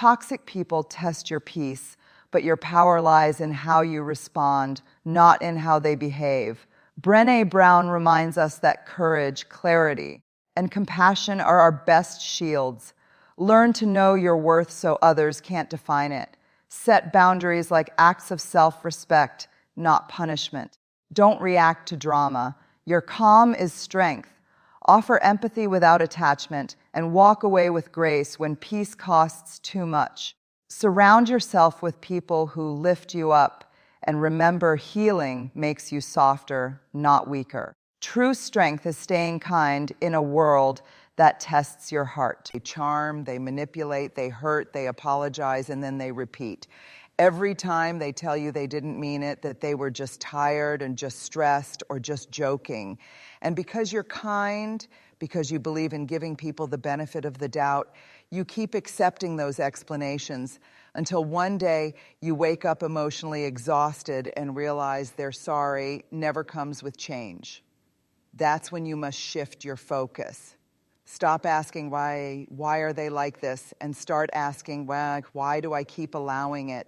Toxic people test your peace, but your power lies in how you respond, not in how they behave. Brené Brown reminds us that courage, clarity, and compassion are our best shields. Learn to know your worth so others can't define it. Set boundaries like acts of self-respect, not punishment. Don't react to drama. Your calm is strength. Offer empathy without attachment and walk away with grace when peace costs too much. Surround yourself with people who lift you up, and remember, healing makes you softer, not weaker. True strength is staying kind in a world that tests your heart. They charm, they manipulate, they hurt, they apologize, and then they repeat. Every time they tell you they didn't mean it, that they were just tired and just stressed or just joking. And because you're kind, because you believe in giving people the benefit of the doubt, you keep accepting those explanations until one day you wake up emotionally exhausted and realize their sorry never comes with change. That's when you must shift your focus. Stop asking why are they like this, and start asking why do I keep allowing it?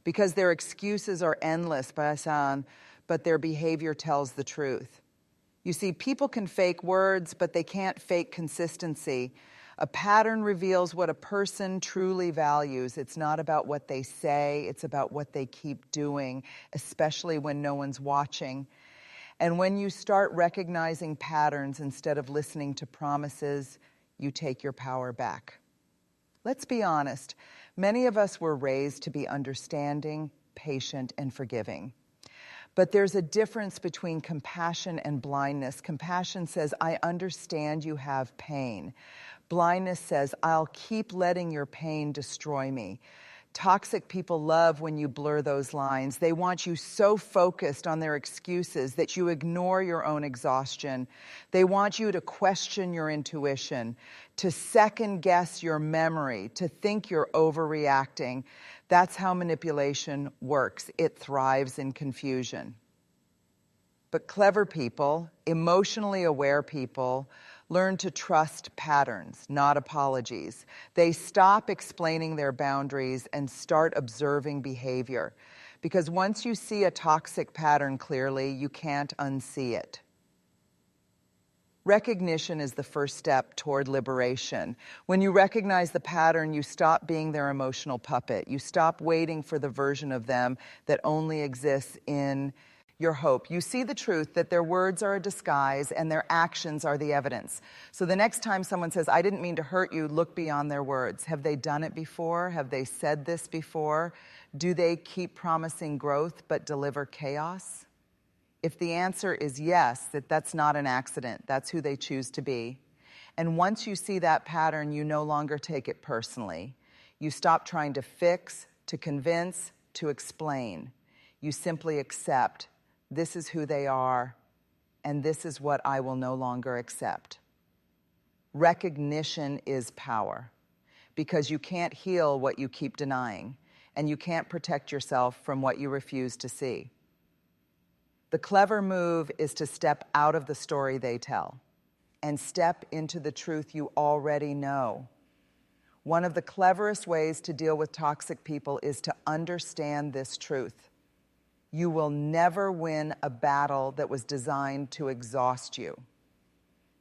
Because their excuses are endless, but their behavior tells the truth. You see, people can fake words, but they can't fake consistency. A pattern reveals what a person truly values. It's not about what they say, it's about what they keep doing, especially when no one's watching. And when you start recognizing patterns instead of listening to promises, you take your power back. Let's be honest. Many of us were raised to be understanding, patient, and forgiving. But there's a difference between compassion and blindness. Compassion says, I understand you have pain. Blindness says, I'll keep letting your pain destroy me. Toxic people love when you blur those lines. They want you so focused on their excuses that you ignore your own exhaustion. They want you to question your intuition, to second guess your memory, to think you're overreacting. That's how manipulation works. It thrives in confusion. But clever people, emotionally aware people, learn to trust patterns, not apologies. They stop explaining their boundaries and start observing behavior. Because once you see a toxic pattern clearly, you can't unsee it. Recognition is the first step toward liberation. When you recognize the pattern, you stop being their emotional puppet. You stop waiting for the version of them that only exists in your hope. You see the truth that their words are a disguise and their actions are the evidence. So the next time someone says, I didn't mean to hurt you, look beyond their words. Have they done it before? Have they said this before? Do they keep promising growth but deliver chaos? If the answer is yes, that's not an accident. That's who they choose to be. And once you see that pattern, you no longer take it personally. You stop trying to fix, to convince, to explain. You simply accept. This is who they are, and this is what I will no longer accept. Recognition is power, because you can't heal what you keep denying, and you can't protect yourself from what you refuse to see. The clever move is to step out of the story they tell and step into the truth you already know. One of the cleverest ways to deal with toxic people is to understand this truth. You will never win a battle that was designed to exhaust you.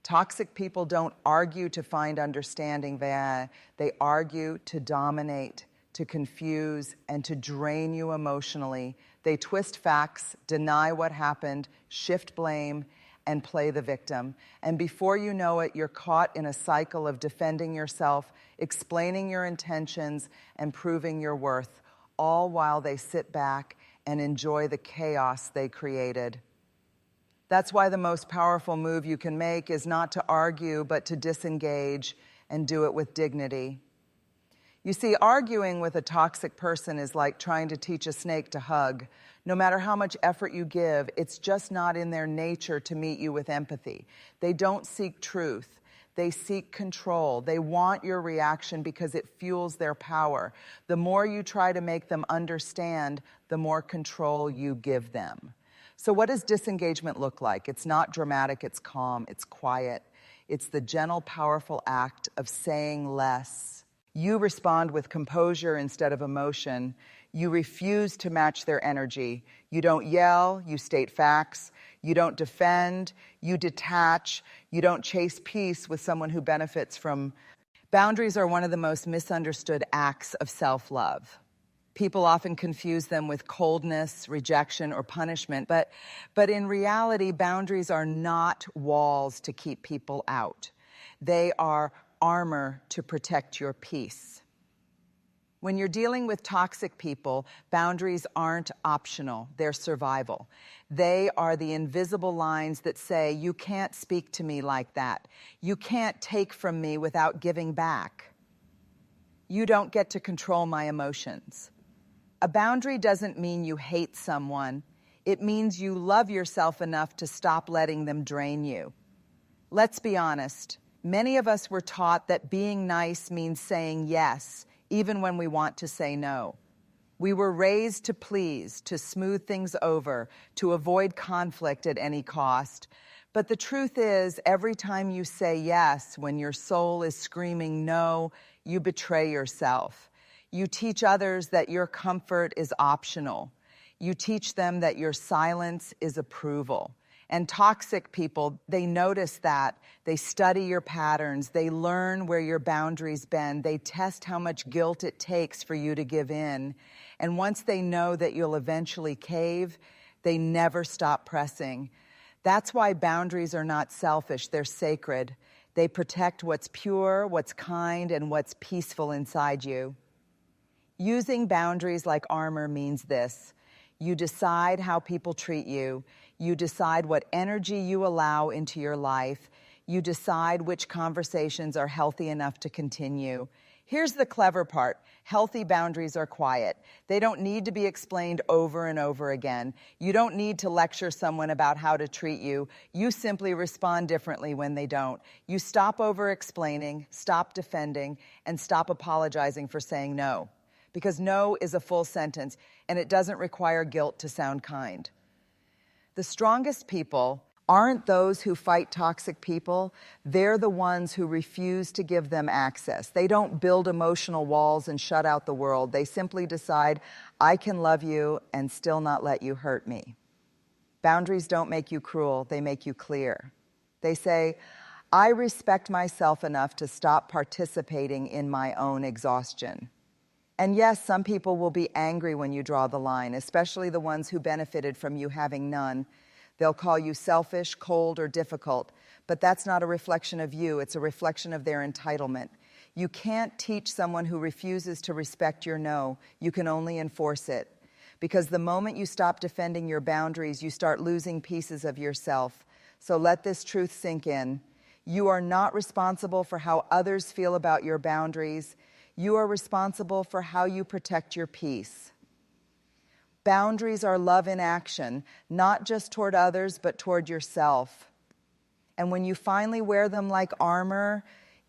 Toxic people don't argue to find understanding. They argue to dominate, to confuse, and to drain you emotionally. They twist facts, deny what happened, shift blame, and play the victim. And before you know it, you're caught in a cycle of defending yourself, explaining your intentions, and proving your worth, all while they sit back and enjoy the chaos they created. That's why the most powerful move you can make is not to argue, but to disengage and do it with dignity. You see, arguing with a toxic person is like trying to teach a snake to hug. No matter how much effort you give, it's just not in their nature to meet you with empathy. They don't seek truth. They seek control. They want your reaction because it fuels their power. The more you try to make them understand, the more control you give them. So what does disengagement look like? It's not dramatic, it's calm, it's quiet. It's the gentle, powerful act of saying less. You respond with composure instead of emotion. You refuse to match their energy. You don't yell, you state facts. You don't defend, you detach. You don't chase peace with someone who benefits from. Boundaries are one of the most misunderstood acts of self-love. People often confuse them with coldness, rejection, or punishment, but in reality, boundaries are not walls to keep people out. They are armor to protect your peace. When you're dealing with toxic people, boundaries aren't optional, they're survival. They are the invisible lines that say, you can't speak to me like that. You can't take from me without giving back. You don't get to control my emotions. A boundary doesn't mean you hate someone. It means you love yourself enough to stop letting them drain you. Let's be honest. Many of us were taught that being nice means saying yes, even when we want to say no. We were raised to please, to smooth things over, to avoid conflict at any cost. But the truth is, every time you say yes, when your soul is screaming no, you betray yourself. You teach others that your comfort is optional. You teach them that your silence is approval. And toxic people, they notice that. They study your patterns. They learn where your boundaries bend. They test how much guilt it takes for you to give in. And once they know that you'll eventually cave, they never stop pressing. That's why boundaries are not selfish, they're sacred. They protect what's pure, what's kind, and what's peaceful inside you. Using boundaries like armor means this. You decide how people treat you. You decide what energy you allow into your life. You decide which conversations are healthy enough to continue. Here's the clever part. Healthy boundaries are quiet. They don't need to be explained over and over again. You don't need to lecture someone about how to treat you. You simply respond differently when they don't. You stop over-explaining, stop defending, and stop apologizing for saying no. Because no is a full sentence, and it doesn't require guilt to sound kind. The strongest people aren't those who fight toxic people. They're the ones who refuse to give them access. They don't build emotional walls and shut out the world. They simply decide, I can love you and still not let you hurt me. Boundaries don't make you cruel, they make you clear. They say, I respect myself enough to stop participating in my own exhaustion. And yes, some people will be angry when you draw the line, especially the ones who benefited from you having none. They'll call you selfish, cold, or difficult, but that's not a reflection of you, it's a reflection of their entitlement. You can't teach someone who refuses to respect your no, you can only enforce it. Because the moment you stop defending your boundaries, you start losing pieces of yourself. So let this truth sink in. You are not responsible for how others feel about your boundaries. You are responsible for how you protect your peace. Boundaries are love in action, not just toward others, but toward yourself. And when you finally wear them like armor,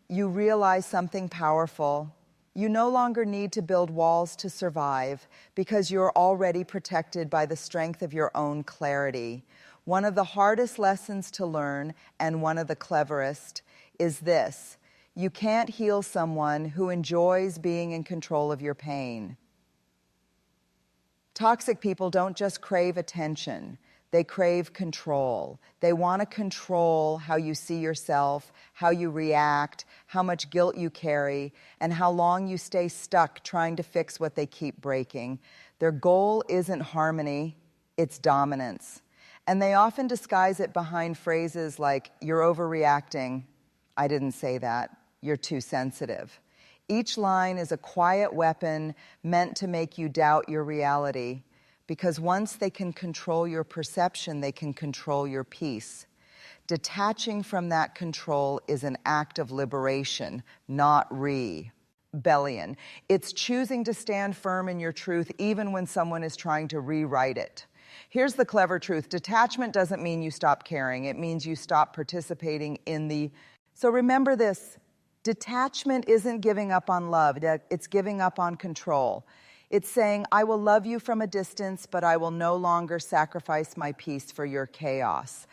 you realize something powerful. You no longer need to build walls to survive because you're already protected by the strength of your own clarity. One of the hardest lessons to learn, and one of the cleverest, is this. You can't heal someone who enjoys being in control of your pain. Toxic people don't just crave attention, they crave control. They want to control how you see yourself, how you react, how much guilt you carry, and how long you stay stuck trying to fix what they keep breaking. Their goal isn't harmony, it's dominance. And they often disguise it behind phrases like, you're overreacting. I didn't say that. You're too sensitive. Each line is a quiet weapon meant to make you doubt your reality, because once they can control your perception, they can control your peace. Detaching from that control is an act of liberation, not rebellion. It's choosing to stand firm in your truth even when someone is trying to rewrite it. Here's the clever truth. Detachment doesn't mean you stop caring. It means you stop participating in the... So remember this. Detachment isn't giving up on love, it's giving up on control. It's saying, I will love you from a distance, but I will no longer sacrifice my peace for your chaos.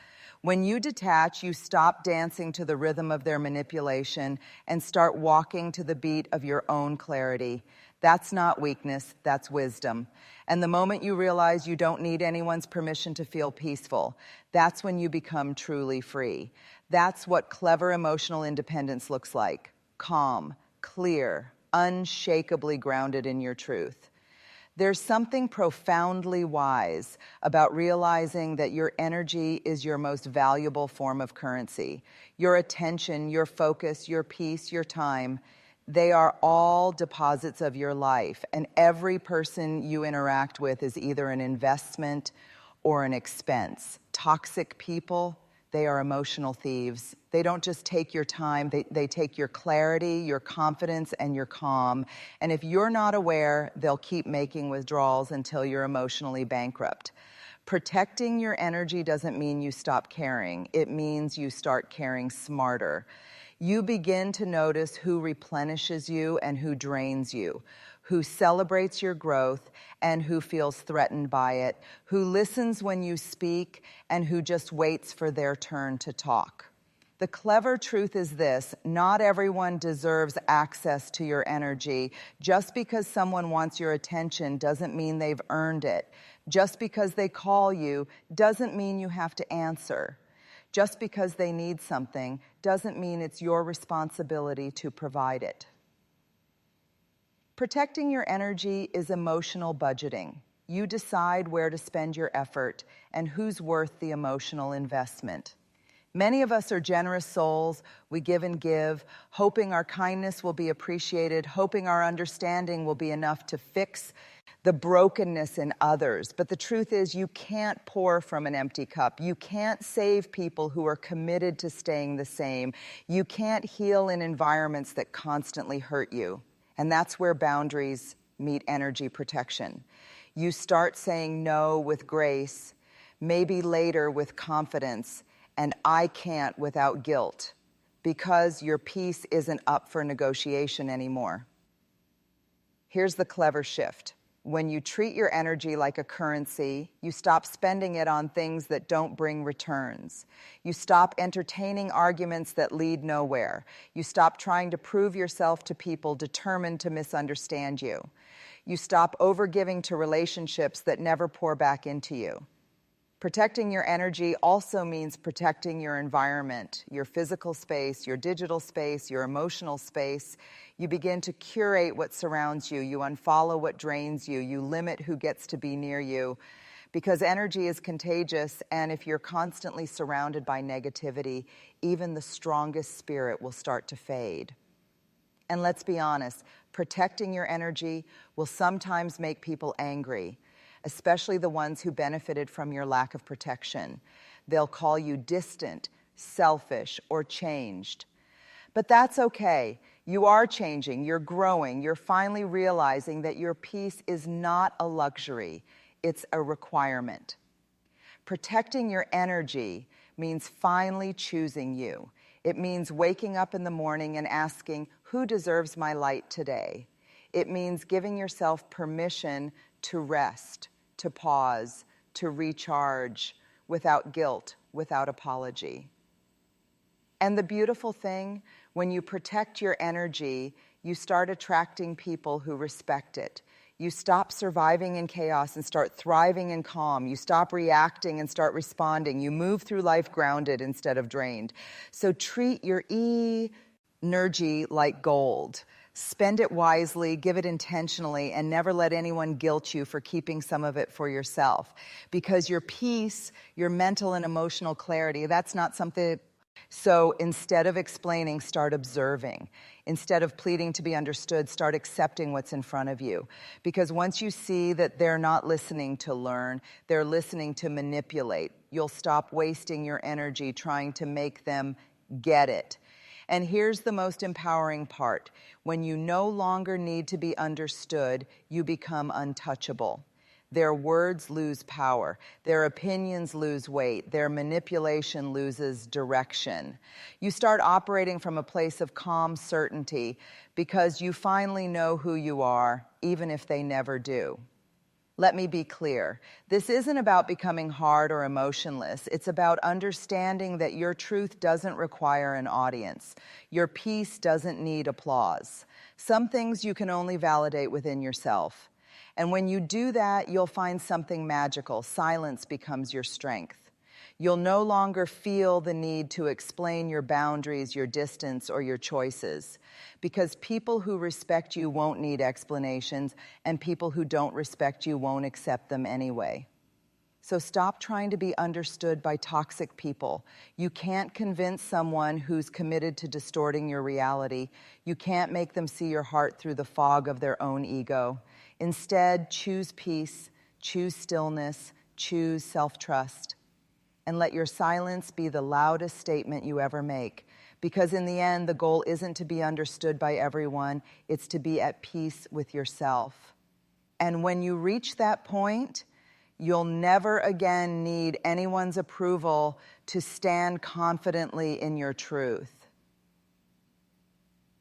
When you detach, you stop dancing to the rhythm of their manipulation and start walking to the beat of your own clarity. That's not weakness, that's wisdom. And the moment you realize you don't need anyone's permission to feel peaceful, that's when you become truly free. That's what clever emotional independence looks like. Calm, clear, unshakably grounded in your truth. There's something profoundly wise about realizing that your energy is your most valuable form of currency. Your attention, your focus, your peace, your time, they are all deposits of your life. And every person you interact with is either an investment or an expense. Toxic people, they are emotional thieves. They don't just take your time, they take your clarity, your confidence, and your calm. And if you're not aware, they'll keep making withdrawals until you're emotionally bankrupt. Protecting your energy doesn't mean you stop caring. It means you start caring smarter. You begin to notice who replenishes you and who drains you, who celebrates your growth and who feels threatened by it, who listens when you speak and who just waits for their turn to talk. The clever truth is this: not everyone deserves access to your energy. Just because someone wants your attention doesn't mean they've earned it. Just because they call you doesn't mean you have to answer. Just because they need something doesn't mean it's your responsibility to provide it. Protecting your energy is emotional budgeting. You decide where to spend your effort and who's worth the emotional investment. Many of us are generous souls. We give and give, hoping our kindness will be appreciated, hoping our understanding will be enough to fix the brokenness in others. But the truth is, you can't pour from an empty cup. You can't save people who are committed to staying the same. You can't heal in environments that constantly hurt you. And that's where boundaries meet energy protection. You start saying no with grace, maybe later with confidence, and I can't without guilt, because your peace isn't up for negotiation anymore. Here's the clever shift. When you treat your energy like a currency, you stop spending it on things that don't bring returns. You stop entertaining arguments that lead nowhere. You stop trying to prove yourself to people determined to misunderstand you. You stop overgiving to relationships that never pour back into you. Protecting your energy also means protecting your environment, your physical space, your digital space, your emotional space. You begin to curate what surrounds you. You unfollow what drains you. You limit who gets to be near you. Because energy is contagious, and if you're constantly surrounded by negativity, even the strongest spirit will start to fade. And let's be honest, protecting your energy will sometimes make people angry, especially the ones who benefited from your lack of protection. They'll call you distant, selfish, or changed. But that's okay. You are changing, you're growing, you're finally realizing that your peace is not a luxury, it's a requirement. Protecting your energy means finally choosing you. It means waking up in the morning and asking, who deserves my light today? It means giving yourself permission to rest, to pause, to recharge, without guilt, without apology. And the beautiful thing, when you protect your energy, you start attracting people who respect it. You stop surviving in chaos and start thriving in calm. You stop reacting and start responding. You move through life grounded instead of drained. So treat your energy like gold. Spend it wisely, give it intentionally, and never let anyone guilt you for keeping some of it for yourself. Because your peace, your mental and emotional clarity, that's not something. So instead of explaining, start observing. Instead of pleading to be understood, start accepting what's in front of you. Because once you see that they're not listening to learn, they're listening to manipulate, you'll stop wasting your energy trying to make them get it. And here's the most empowering part. When you no longer need to be understood, you become untouchable. Their words lose power. Their opinions lose weight. Their manipulation loses direction. You start operating from a place of calm certainty because you finally know who you are, even if they never do. Let me be clear. This isn't about becoming hard or emotionless. It's about understanding that your truth doesn't require an audience. Your peace doesn't need applause. Some things you can only validate within yourself. And when you do that, you'll find something magical. Silence becomes your strength. You'll no longer feel the need to explain your boundaries, your distance, or your choices. Because people who respect you won't need explanations, and people who don't respect you won't accept them anyway. So stop trying to be understood by toxic people. You can't convince someone who's committed to distorting your reality. You can't make them see your heart through the fog of their own ego. Instead, choose peace, choose stillness, choose self-trust. And let your silence be the loudest statement you ever make. Because in the end, the goal isn't to be understood by everyone, it's to be at peace with yourself. And when you reach that point, you'll never again need anyone's approval to stand confidently in your truth.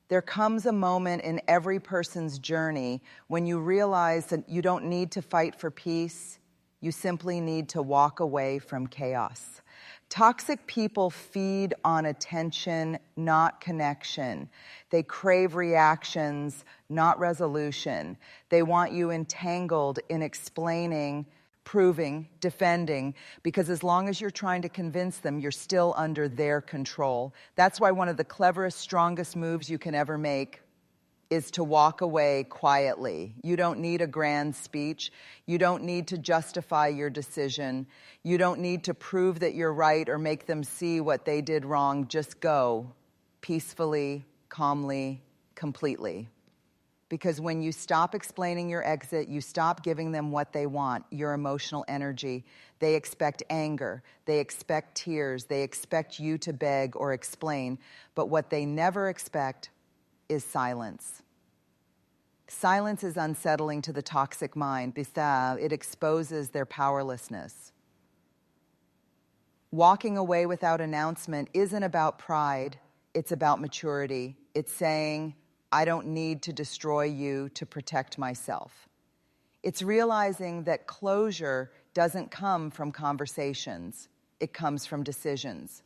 There comes a moment in every person's journey when you realize that you don't need to fight for peace. You simply need to walk away from chaos. Toxic people feed on attention, not connection. They crave reactions, not resolution. They want you entangled in explaining, proving, defending, because as long as you're trying to convince them, you're still under their control. That's why one of the cleverest, strongest moves you can ever make is to walk away quietly. You don't need a grand speech. You don't need to justify your decision. You don't need to prove that you're right or make them see what they did wrong. Just go peacefully, calmly, completely. Because when you stop explaining your exit, you stop giving them what they want, your emotional energy. They expect anger. They expect tears. They expect you to beg or explain. But what they never expect is silence. Silence is unsettling to the toxic mind because it exposes their powerlessness. Walking away without announcement isn't about pride, it's about maturity. It's saying, I don't need to destroy you to protect myself. It's realizing that closure doesn't come from conversations, it comes from decisions.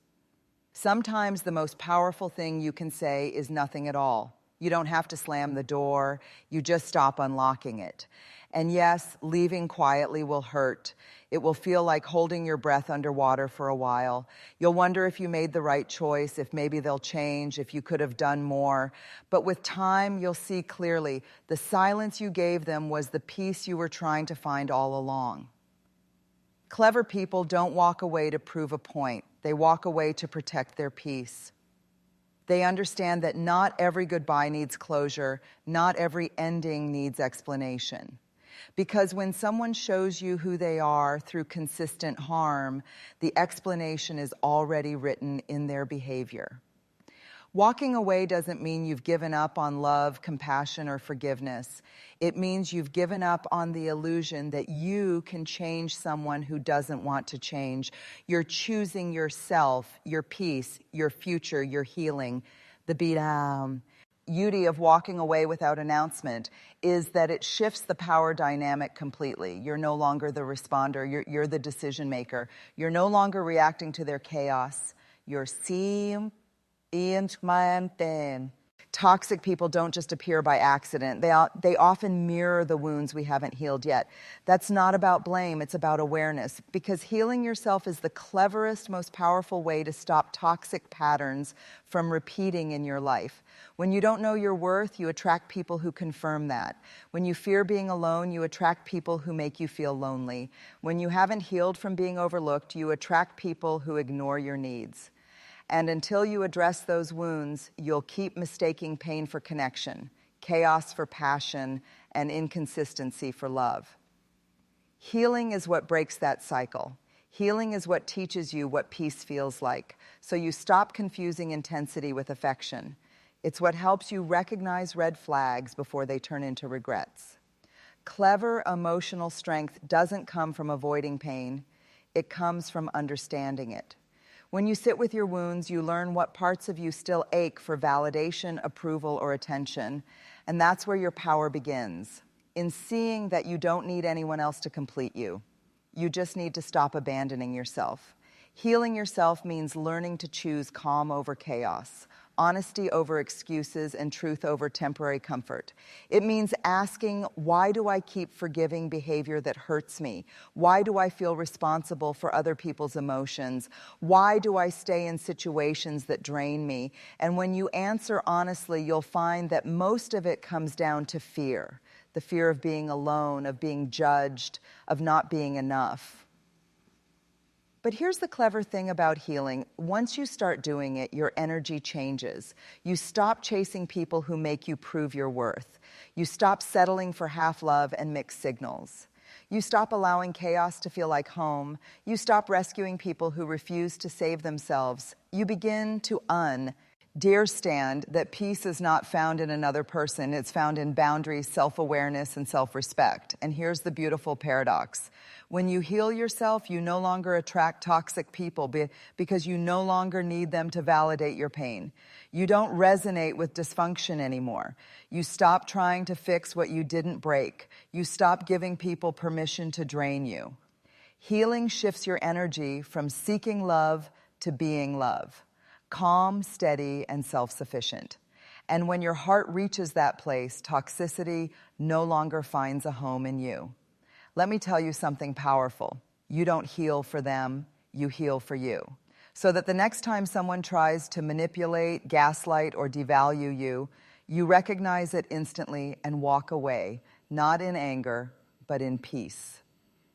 Sometimes the most powerful thing you can say is nothing at all. You don't have to slam the door, you just stop unlocking it. And yes, leaving quietly will hurt. It will feel like holding your breath underwater for a while. You'll wonder if you made the right choice, if maybe they'll change, if you could have done more. But with time, you'll see clearly the silence you gave them was the peace you were trying to find all along. Clever people don't walk away to prove a point. They walk away to protect their peace. They understand that not every goodbye needs closure, not every ending needs explanation. Because when someone shows you who they are through consistent harm, the explanation is already written in their behavior. Walking away doesn't mean you've given up on love, compassion, or forgiveness. It means you've given up on the illusion that you can change someone who doesn't want to change. You're choosing yourself, your peace, your future, your healing. The beauty of walking away without announcement is that it shifts the power dynamic completely. You're no longer the responder, you're the decision maker. You're no longer reacting to their chaos. You're Toxic people don't just appear by accident. They often mirror the wounds we haven't healed yet. That's not about blame, it's about awareness. Because healing yourself is the cleverest, most powerful way to stop toxic patterns from repeating in your life. When you don't know your worth, you attract people who confirm that. When you fear being alone, you attract people who make you feel lonely. When you haven't healed from being overlooked, you attract people who ignore your needs. And until you address those wounds, you'll keep mistaking pain for connection, chaos for passion, and inconsistency for love. Healing is what breaks that cycle. Healing is what teaches you what peace feels like, so you stop confusing intensity with affection. It's what helps you recognize red flags before they turn into regrets. Clever emotional strength doesn't come from avoiding pain. It comes from understanding it. When you sit with your wounds, you learn what parts of you still ache for validation, approval, or attention, and that's where your power begins. in seeing that you don't need anyone else to complete you. You just need to stop abandoning yourself. Healing yourself means learning to choose calm over chaos, honesty over excuses, and truth over temporary comfort. It means asking, why do I keep forgiving behavior that hurts me? Why do I feel responsible for other people's emotions? Why do I stay in situations that drain me? And when you answer honestly, you'll find that most of it comes down to fear. The fear of being alone, of being judged, of not being enough. But here's the clever thing about healing. Once you start doing it, your energy changes. You stop chasing people who make you prove your worth. You stop settling for half love and mixed signals. You stop allowing chaos to feel like home. You stop rescuing people who refuse to save themselves. You begin to understand that peace is not found in another person. It's found in boundaries, self-awareness, and self-respect. And here's the beautiful paradox. When you heal yourself, you no longer attract toxic people because you no longer need them to validate your pain. You don't resonate with dysfunction anymore. You stop trying to fix what you didn't break. You stop giving people permission to drain you. Healing shifts your energy from seeking love to being love. Calm, steady, and self-sufficient. And when your heart reaches that place, toxicity no longer finds a home in you. Let me tell you something powerful. You don't heal for them, you heal for you. So that the next time someone tries to manipulate, gaslight, or devalue you, you recognize it instantly and walk away, not in anger, but in peace.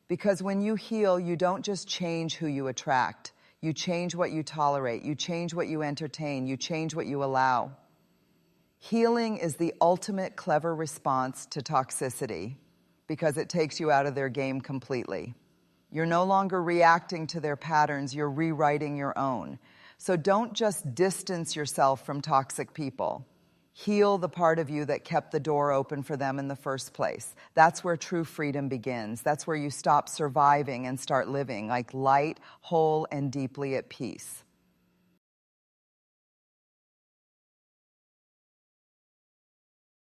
Because when you heal, you don't just change who you attract. You change what you tolerate, you change what you entertain, you change what you allow. Healing is the ultimate clever response to toxicity because it takes you out of their game completely. You're no longer reacting to their patterns, you're rewriting your own. So don't just distance yourself from toxic people. Heal the part of you that kept the door open for them in the first place. That's where true freedom begins. That's where you stop surviving and start living, like light, whole, and deeply at peace.